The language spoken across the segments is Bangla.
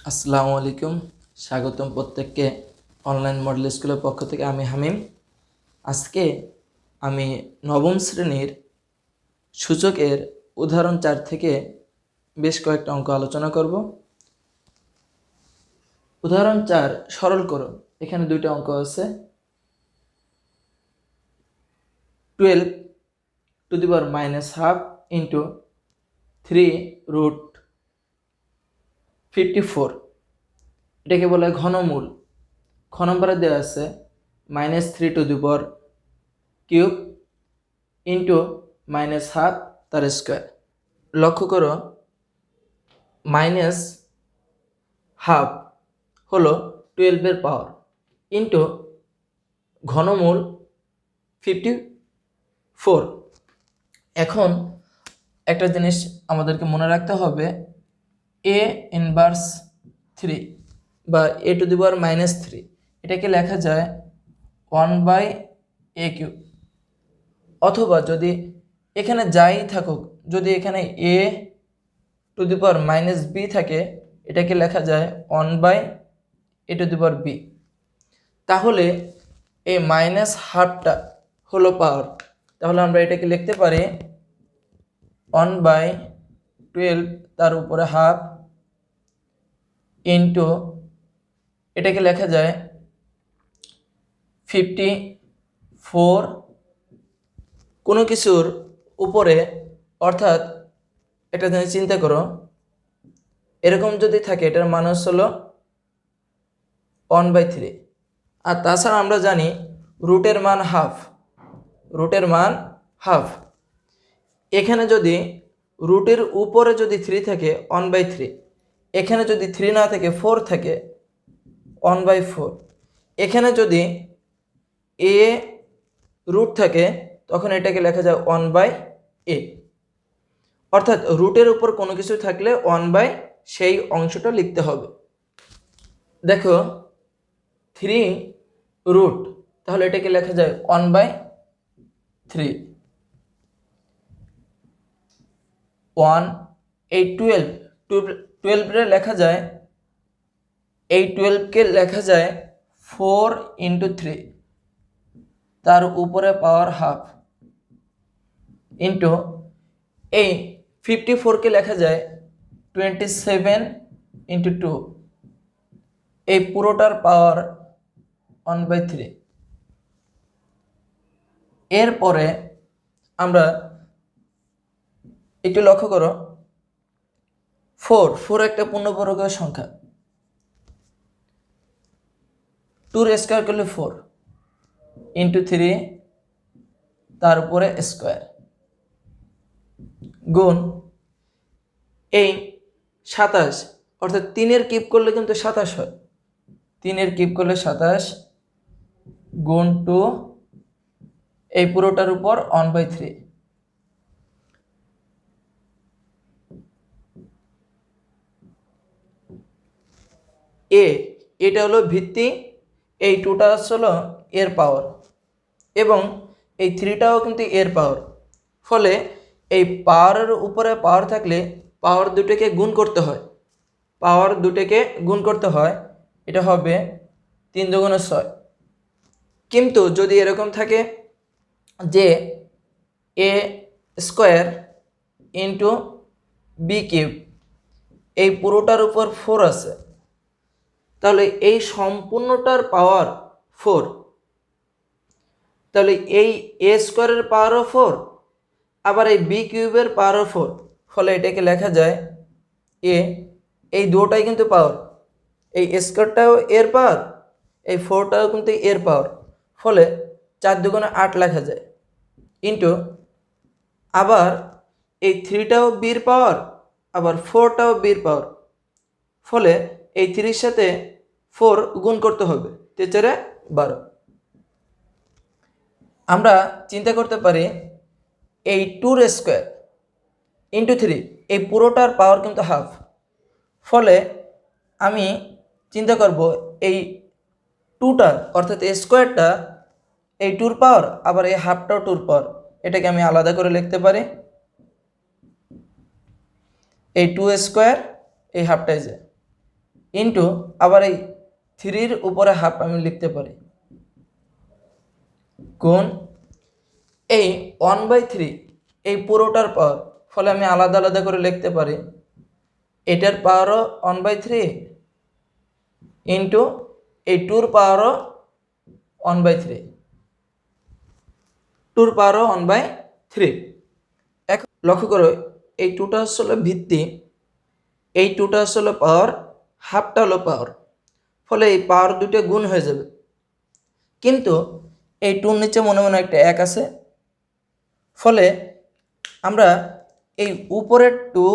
আসসালামু আলাইকুম। স্বাগতম প্রত্যেককে অনলাইন মডেল স্কুলের পক্ষ থেকে। আমি হামিম। আজকে আমি নবম শ্রেণীর সূচকের উদাহরণ 4 থেকে বেশ কয়েকটা অঙ্ক আলোচনা করব। উদাহরণ 4 সরল করো। এখানে দুইটা অঙ্ক আছে। 12 to the power -half into 3√54, এটাকে বলে ঘনমূল। খ নম্বরে দেওয়া আছে -3 to the power cube into -half তার স্কোয়ার। লক্ষ্য করো, -হাফ হলো 12-এর পাওয়ার ইন্টু ঘনমূল 54। এখন একটা জিনিস আমাদেরকে মনে রাখতে হবে, a ইনভার্স 3 বা a টু দি পাওয়ার -3 এটাকে লেখা যায় 1/a³। অথবা যদি এখানে যাই থাকুক, যদি এখানে a to the power -b থাকে, এটাকে লেখা যায় 1/a to the power b। তাহলে এই -হাফটা হলো পাওয়ার। তাহলে আমরা এটাকে লিখতে পারি 1/12 তার উপরে হাফ ইন্টু, এটাকে লেখা যায় 54 কোনো কিছুর উপরে। অর্থাৎ একটা জিনিস চিন্তা করো, এরকম যদি থাকে এটার মান হলো 1/3। আর তাছাড়া আমরা জানি রুটের মান হাফ। এখানে যদি রুটের উপরে যদি 3 থাকে 1/3, এখানে যদি 3 না থাকে 4 থাকে 1/4, এখানে যদি a রুট থাকে তখন এটাকে লেখা যায় 1/a। অর্থাৎ রুটের উপর কোনো কিছু থাকলে 1/ সেই অংশটা লিখতে হবে। দেখো 3 রুট, তাহলে এটাকে লেখা যায় 1/3। 1 এই 12 রে লেখা যায়, এই 12কে লেখা যায় 4 ইন্টু 3 তার উপরে পাওয়ার হাফ ইন্টু এই 54কে লেখা যায় 27 ইন্টু 2, এই পুরোটার পাওয়ার 1/3। এরপরে আমরা একটু লক্ষ্য করো, 4 একটা পূর্ণবর্গের সংখ্যা। 2 স্কোয়ার করলে 4 ইন্টু 3 তার উপরে স্কোয়ার গুণ এই 27, অর্থাৎ 3-এর কিউব করলে কিন্তু 27 হয়। 3-এর কিউব করলে 27 গুণ 2 এই পুরোটার উপর 1/3। এটা হলো ভিত্তি, এই 2টা হলো এর পাওয়ার এবং এই 3টাও কিন্তু এর পাওয়ার। ফলে এই পাওয়ারের উপরে পাওয়ার থাকলে পাওয়ার দুটোকে গুণ করতে হয়। এটা হবে 3 দুগুণে 6। কিন্তু যদি এরকম থাকে যে a square into B cube, এই পুরোটার উপর 4 আছে, তাহলে এই সম্পূর্ণটার পাওয়ার 4। তাহলে এই a স্কোয়ারের পাওয়ারও 4, আবার এই বি কিউবের পাওয়ারও 4। ফলে এটাকে লেখা যায় এই দুটোটাই কিন্তু পাওয়ার, এই স্কোয়ারটাও এর পাওয়ার, এই 4টাও কিন্তু এর পাওয়ার। ফলে 4 দুগুণে 8 লেখা যায় ইন্টু, আবার এই 3টাও বির পাওয়ার, আবার 4টাও বির পাওয়ার। ফলে এই 3-এর সাথে 4 গুণ করতে হবে, 3 × 12। আমরা চিন্তা করতে পারি এই 2 স্কোয়ার ইন্টু 3, এই পুরোটার পাওয়ার কিন্তু হাফ। ফলে আমি চিন্তা করব এই 2টা অর্থাৎ এই স্কোয়ারটা এই 2-র পাওয়ার, আবার এই হাফটাও 2-র পাওয়ার। এটাকে আমি আলাদা করে লিখতে পারি, এই 2 স্কোয়ার এই হাফটাই যায় ইন্টু আবার এই 3-র উপরে হাফ আমি লিখতে পারি গুণ এই 1/3 এই পুরোটার পাওয়ার, ফলে আমি আলাদা আলাদা করে লিখতে পারি এটার পাওয়ারও 1/3 ইন্টু এই 2-র পাওয়ারও 1/3, 2-র পাওয়ারও 1/3। এখন লক্ষ্য করো এই 2টা আসলে ভিত্তি, এই 2টা আসলে পাওয়ার, হাফটা হলো পাওয়ার, ফলে এই পাওয়ার দুটো গুণ হয়ে যাবে। কিন্তু এই 2-র নিচে মনে মনে একটা 1 আছে, ফলে আমরা এই উপরের 2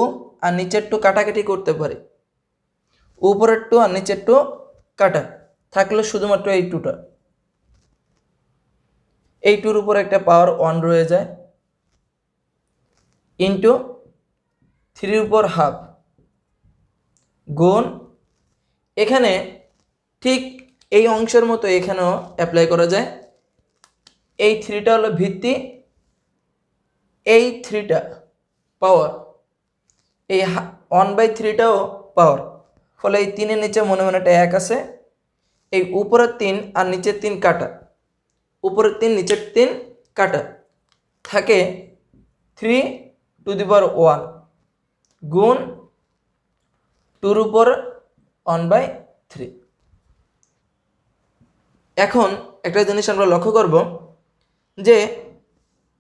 আর নিচের 2 কাটাকাটি করতে পারি। উপরের 2 আর নিচের 2 কাটা থাকলে শুধুমাত্র এই 2টা, এই 2-র উপর একটা পাওয়ার 1 রয়ে যায় ইন্টু 3-র উপর হাফ গুণ এখানে ঠিক এই অংশের মতো এখানেও অ্যাপ্লাই করা যায়। এই 3টা হলো ভিত্তি, এই 3টা পাওয়ার, এই 1/3টাও পাওয়ার, ফলে এই 3-এর নিচে মনে মনে একটা 1 আছে। এই উপরের 3 আর নিচের 3 কাটা, উপরের 3 নিচের 3 কাটা থাকে 3⁻1 গুণ 2-র উপর 1/3। এখন একটা জিনিস আমরা লক্ষ্য করব যে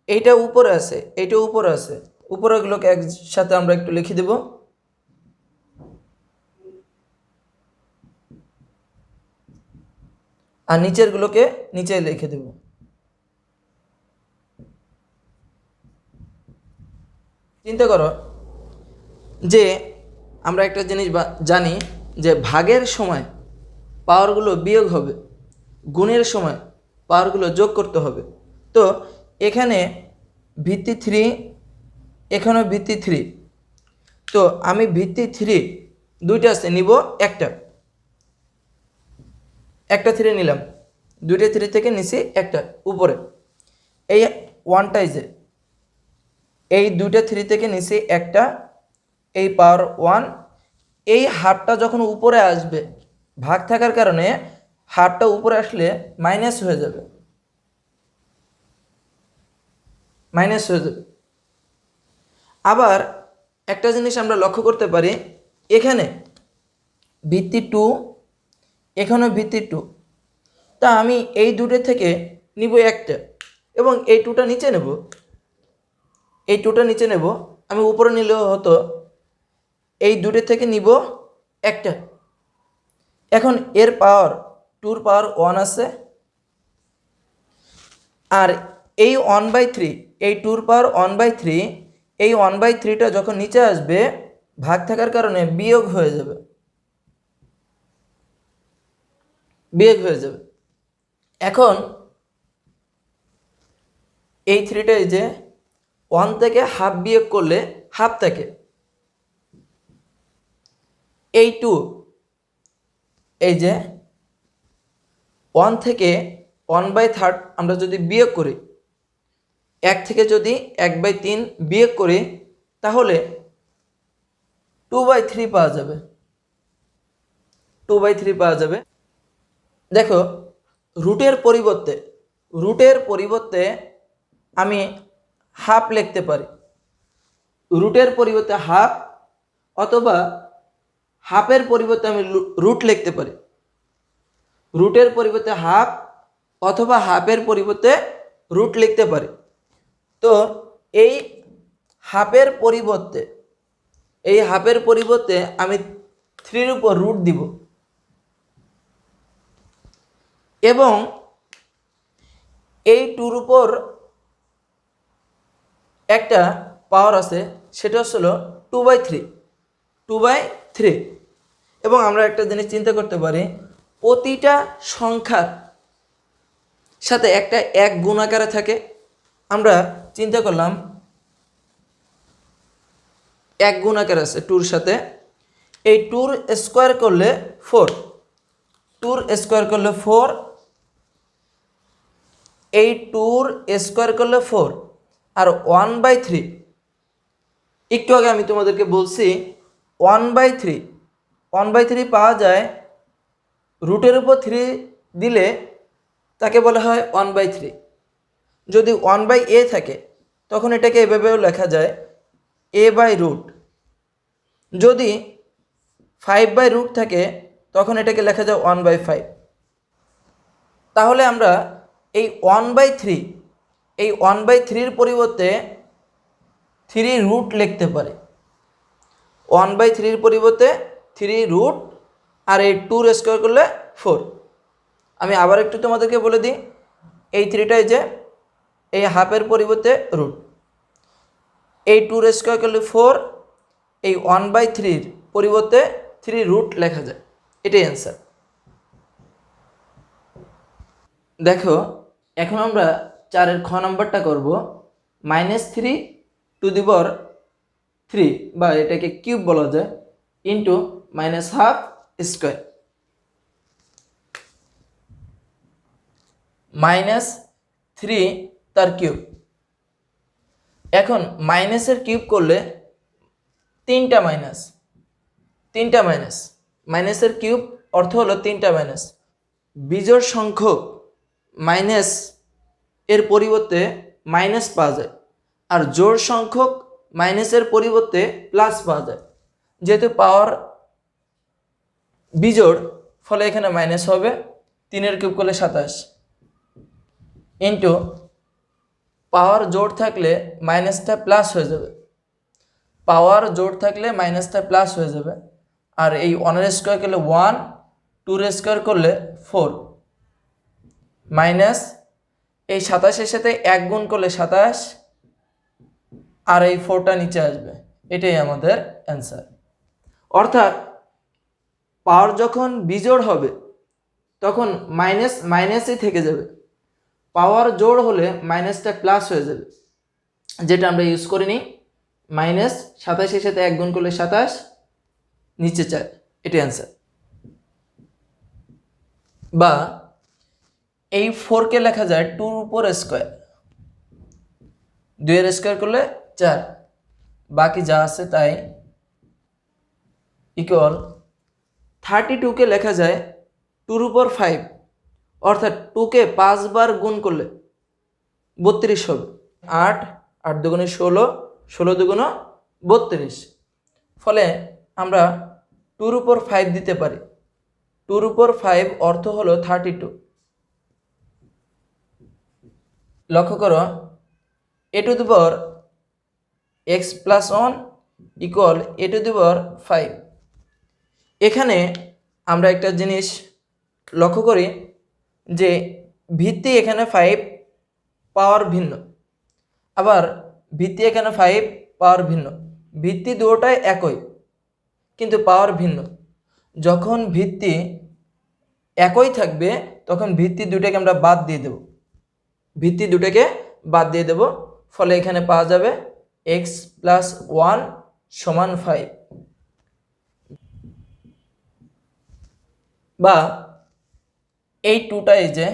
এইটা উপরে আছে, এইটা উপরে আছে, উপরেগুলোকে একসাথে আমরা একটু লিখে দেব। আর নিচেরগুলোকে নিচে লিখে দেব। চিন্তা করো যে আমরা একটা জিনিস জানি যে ভাগের সময় পাওয়ারগুলো বিয়োগ হবে, গুণের সময় পাওয়ারগুলো যোগ করতে হবে। তো এখানে ভিত্তি 3, এখানেও ভিত্তি 3, তো আমি ভিত্তি 3 দুইটা আছে, নিব একটা 3 নিলাম, 2টা 3 থেকে নিচে একটা উপরে, এই 1টাই যে এই 2টা 3 থেকে নিচে একটা, এই পাওয়ার 1, এই হাফটা যখন উপরে আসবে ভাগ থাকার কারণে হাফটা উপরে আসলে মাইনাস হয়ে যাবে, মাইনাস হয়ে যাবে। আবার একটা জিনিস আমরা লক্ষ্য করতে পারি, এখানে ভিত্তি 2, এখানেও ভিত্তি 2, তা আমি এই 2টা থেকে নিব একটা এবং এই 2টা নিচে নেব, এই 2টা নিচে নেব, আমি উপরে নিলেও হতো, এই 2টা থেকে নিব একটা। এখন এর পাওয়ার 2-র পাওয়ার 1 আছে, আর এই 1/3, এই 2-র পাওয়ার 1/3, এই 1/3টা যখন নিচে আসবে ভাগ থাকার কারণে বিয়োগ হয়ে যাবে, বিয়োগ হয়ে যাবে। এখন এই 3টাই যে 1 থেকে হাফ বিয়োগ করলে হাফ থাকে, এই 2, এই যে 1 থেকে 1/3 আমরা যদি বিয়োগ করি, 1 থেকে যদি 1/3 বিয়োগ করি তাহলে 2/3 পাওয়া যাবে, 2/3 পাওয়া যাবে। দেখো রুটের পরিবর্তে আমি হাফ লিখতে পারি, রুটের পরিবর্তে হাফ, অথবা হাফের পরিবর্তে আমি রুট লিখতে পারি, রুটের পরিবর্তে হাফ অথবা হাফের পরিবর্তে রুট লিখতে পারি। তো এই হাফের পরিবর্তে আমি 3-র উপর রুট দিব, এবং এই 2-র উপর একটা পাওয়ার আছে, সেটা হলো 2/3, এবং আমরা একটা জিনিস চিন্তা করতে পারি, প্রতিটা সংখ্যার সাথে একটা 1 গুণ আকারে থাকে। আমরা চিন্তা করলাম 1 গুণ আকার আছে 2-র সাথে, এই 2-র স্কোয়ার করলে 4, 2-র স্কোয়ার করলে 4, এই 2-র স্কোয়ার করলে 4, আর 1/3, একটু আগে আমি তোমাদেরকে বলছি 1/3 1/3 পাওয়া যায় রুটের উপর 3 দিলে তাকে বলা হয় 1/3। যদি 1/a থাকে তখন এটাকে এভাবেও লেখা যায় a/√। যদি 5/√, থাকে তখন এটাকে লেখা যায় 1/5। তাহলে আমরা এই 1/3 এই 1/3-র পরিবর্তে 3 লিখতে পারি। 1/3-র পরিবর্তে 3 আর এই 2 স্কোয়ার করলে 4। আমি আবার একটু তোমাদেরকে বলে দিই, এই 3টাই যে এই হাফের পরিবর্তে রুট, এই 2 স্কোয়ার করলে 4, এই 1/3-র পরিবর্তে 3 লেখা যায়। এটাই অ্যান্সার। দেখো এখন আমরা 4-এর খ নাম্বারটা করব। -3 বা এটাকে কিউব বলা যায় ইন্টু -12 স্কোয়ার। -3 তার কিউব। এখন মাইনাসের কিউব করলে তিনটা মাইনাস, মাইনাসের কিউব অর্থ হলো তিনটা মাইনাস। বিজোড় সংখ্যক মাইনাস এর পরিবর্তে মাইনাস পাওয়া যায়, আর জোড় সংখ্যক মাইনাসের পরিবর্তে প্লাস পাওয়া যায়। যেহেতু পাওয়ার বিজোড়, ফলে এখানে মাইনাস হবে। 3-এর কিউব করলে 27 ইন্টু পাওয়ার জোড় থাকলে মাইনাসটা প্লাস হয়ে যাবে, পাওয়ার জোড় থাকলে মাইনাসটা প্লাস হয়ে যাবে। আর এই 1-এর স্কোয়ার করলে 1, 2-এর স্কোয়ার করলে 4, মাইনাস এই 27-এর সাথে 1 গুণ করলে 27, আর এই 4টা নিচে আসবে। এটাই আমাদের অ্যান্সার। অর্থাৎ পাওয়ার যখন বিজোড় হবে তখন মাইনাস মাইনাসই থেকে যাবে, পাওয়ার জোড় হলে মাইনাসটা প্লাস হয়ে যাবে, যেটা আমরা ইউজ করিনি। -27-এর সাথে 1 গুণ করলে 27, নিচে 4, এটাই অ্যান্সার। বা এই 4কে লেখা যায় 2-র উপর স্কোয়ার, 2-এর স্কোয়ার করলে 4, বাকি যা আছে তাই ইকুয়াল 32-কে লেখা যায় 2-র উপর 5, অর্থাৎ 2কে 5 বার গুণ করলে 32 হবে। 8, 8 দুগুণে 16, 16 দুগুণ 32। ফলে আমরা 2-র উপর 5 দিতে পারি। 2-র উপর 5 অর্থ হলো 32। লক্ষ্য করো, a⁴x + 1 = a⁵। এখানে আমরা একটা জিনিস লক্ষ্য করি যে ভিত্তি এখানে 5, পাওয়ার ভিন্ন, আবার ভিত্তি এখানে 5, পাওয়ার ভিন্ন। ভিত্তি দুটোটাই একই কিন্তু পাওয়ার ভিন্ন। যখন ভিত্তি একই থাকবে তখন ভিত্তি দুটাকে আমরা বাদ দিয়ে দেব, ফলে এখানে পাওয়া যাবে x + 1 = 5। বা এই 2টাই যে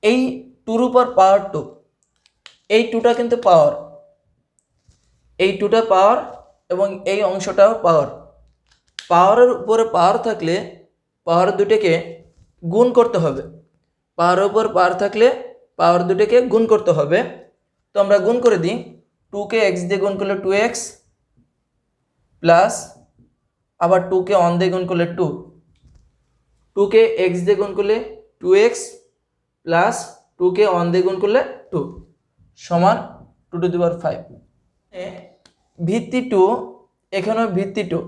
এই 2-র উপর পাওয়ার 2, এই 2টা কিন্তু পাওয়ার, এই 2টা পাওয়ার এবং এই অংশটাও পাওয়ার। পাওয়ারের উপরে পাওয়ার থাকলে পাওয়ার দুটোকে গুণ করতে হবে, পাওয়ারের উপর পাওয়ার থাকলে পাওয়ার দুটোকে গুণ করতে হবে। তো আমরা গুণ করে দিই। 2কে x দিয়ে গুণ করলে 2x, প্লাস আবার 2কে 1 দিয়ে গুণ করলে 2, 2কে x দিয়ে গুণ করলে 2x, প্লাস 2কে 1 দিয়ে গুণ করলে 2 সমান 2⁵। ভিত্তি 2, এখানেও ভিত্তি 2,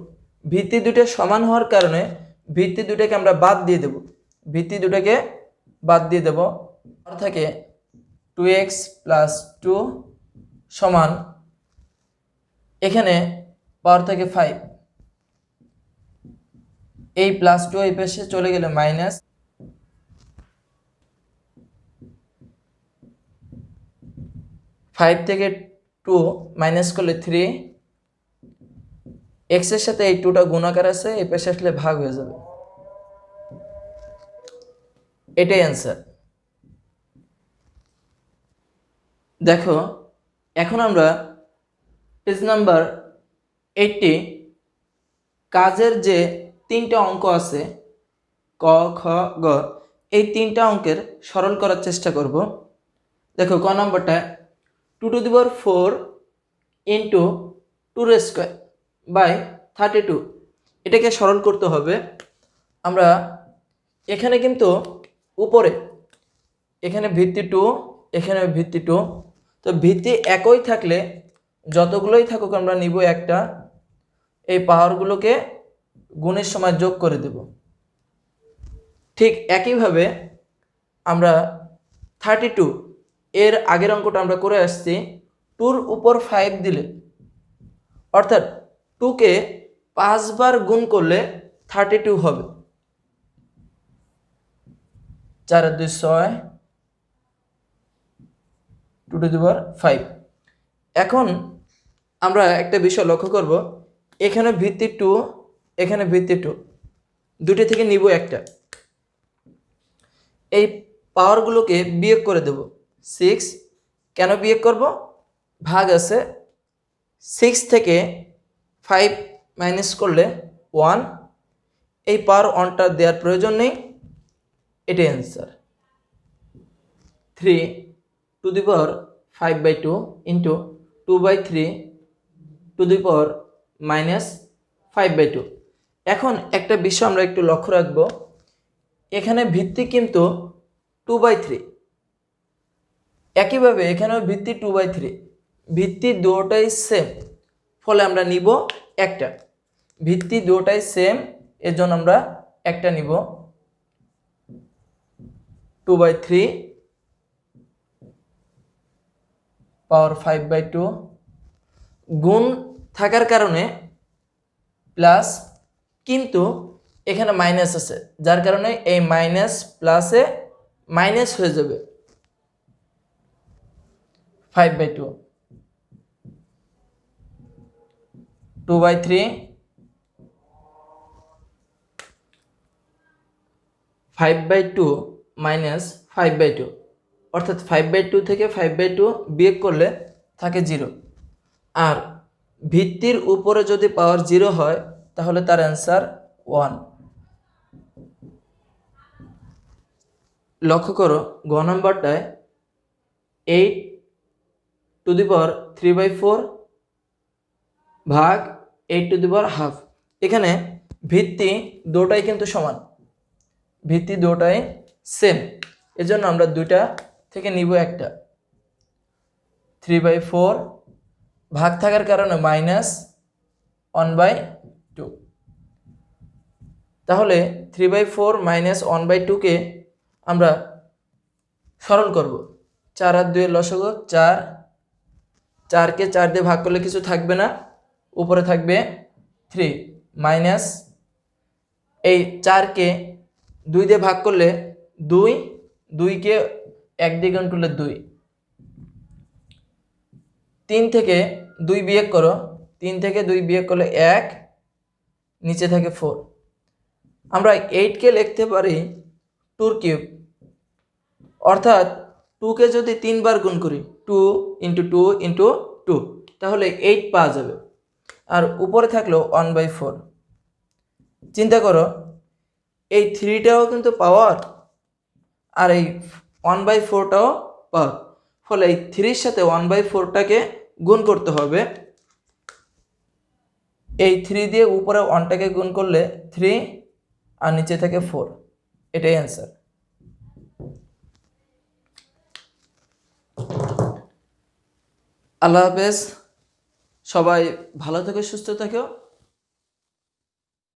ভিত্তি দুটো সমান হওয়ার কারণে ভিত্তি দুটোকে আমরা বাদ দিয়ে দেব, আর থাকে 2x + 2 সমান, এখানে পাওয়ার থাকে 5, এই +2 এই পাশে চলে গেলে মাইনাস, 5 থেকে 2 মাইনাস করলে 3, x এর সাথে এই 2টা গুণাকার আছে, এই পাশে আসলে ভাগ হয়ে যাবে। এটাই অ্যান্সার। দেখো এখন আমরা পেজ নাম্বার 80 কাজের যে 3টা অঙ্ক আছে ক খ গ, এই 3টা অঙ্কের সরল করার চেষ্টা করব। দেখো ক নম্বরটা 2^4 ইন্টু 2^² বাই 32, এটাকে সরল করতে হবে। আমরা এখানে কিন্তু উপরে এখানে ভিত্তি 2, এখানে ভিত্তি 2, তো ভিত্তি একই থাকলে যতগুলোই থাকুক আমরা নিব একটা, এই পাওয়ারগুলোকে গুণের সময় যোগ করে দেব। ঠিক একইভাবে আমরা 32 এর আগের অঙ্কটা আমরা করে আসছি, 2-র উপর 5 দিলে, অর্থাৎ 2কে 5 বার গুণ করলে 32 হবে। 4 আর 2 6, 2^5। এখন আমরা একটা বিষয় লক্ষ্য করব, এখানে ভিত্তি 2, এখানে ভিত্তি 2, দুটো থেকে নিব একটা, এই পাওয়ারগুলোকে বিয়োগ করে দেব। 6 কেন বিয়োগ করব? ভাগ আছে, 6 থেকে 5 মাইনাস করলে 1, এই পাওয়ার 1টা দেওয়ার প্রয়োজন নেই, এটাই অ্যান্সার। 3^5/2 ইন্টু 2/3 (5/2). এখন একটা বিষয় আমরা একটু লক্ষ্য রাখব, এখানে ভিত্তি কিন্তু 2/3, একইভাবে এখানেও ভিত্তি 2/3, ভিত্তি দুটোটাই সেম, ফলে আমরা নিব একটা। ভিত্তি দুটোটাই সেম, এর জন্য আমরা একটা নিব। 2/3 পাওয়ার 5/2, গুণ থাকার কারণে প্লাস, কিন্তু এখানে মাইনাস আছে, যার কারণে এই মাইনাস প্লাসে মাইনাস হয়ে যাবে। 5/2, 2/3 5/2 মাইনাস 5/2, অর্থাৎ 5/2 থেকে 5/2 বিয়োগ করলে থাকে 0। আর ভিত্তির উপরে যদি পাওয়ার 0 হয় তাহলে তার অ্যান্সার 1। লক্ষ্য করো গ নম্বরটায় 8^3/4 ভাগ 8^12, এখানে ভিত্তি দুটোটাই কিন্তু সমান, ভিত্তি দুটোটাই সেম, এজন্য আমরা দুইটা থেকে নিব একটা। 3/4 ভাগ থাকার কারণে -1/2, তাহলে 3/4 -1/2কে আমরা সরল করব। 4 আর 2 এর লসাগু 4, 4কে 4 দিয়ে ভাগ করলে কিছু থাকবে না, উপরে থাকবে 3, মাইনাস এই 4কে 2 দিয়ে ভাগ করলে 2, 2কে 1 দিয়ে গুণ করলে 2, 3 থেকে 2 বিয়োগ করো, 3 থেকে 2 বিয়োগ করলে 1, নিচে থাকে 4। আমরা 8কে লিখতে পারি 2 কিউব, অর্থাৎ 2কে যদি 3 বার গুণ করি, 2 × 2 × 2, তাহলে 8 পাওয়া যাবে। আর উপরে থাকলো 1/4। চিন্তা করো, এই 3টাও কিন্তু পাওয়ার, আর এই 1/4টাও পাওয়ার, ফলে এই 3-র সাথে 1/4টাকে গুণ করতে হবে। এই 3 দিয়ে উপরে 1টাকে গুণ করলে 3, আর নিচে থাকে 4, এটাই অ্যান্সার। আল্লাহ হাফেজ, সবাই ভালো থেকো, সুস্থ থেকো।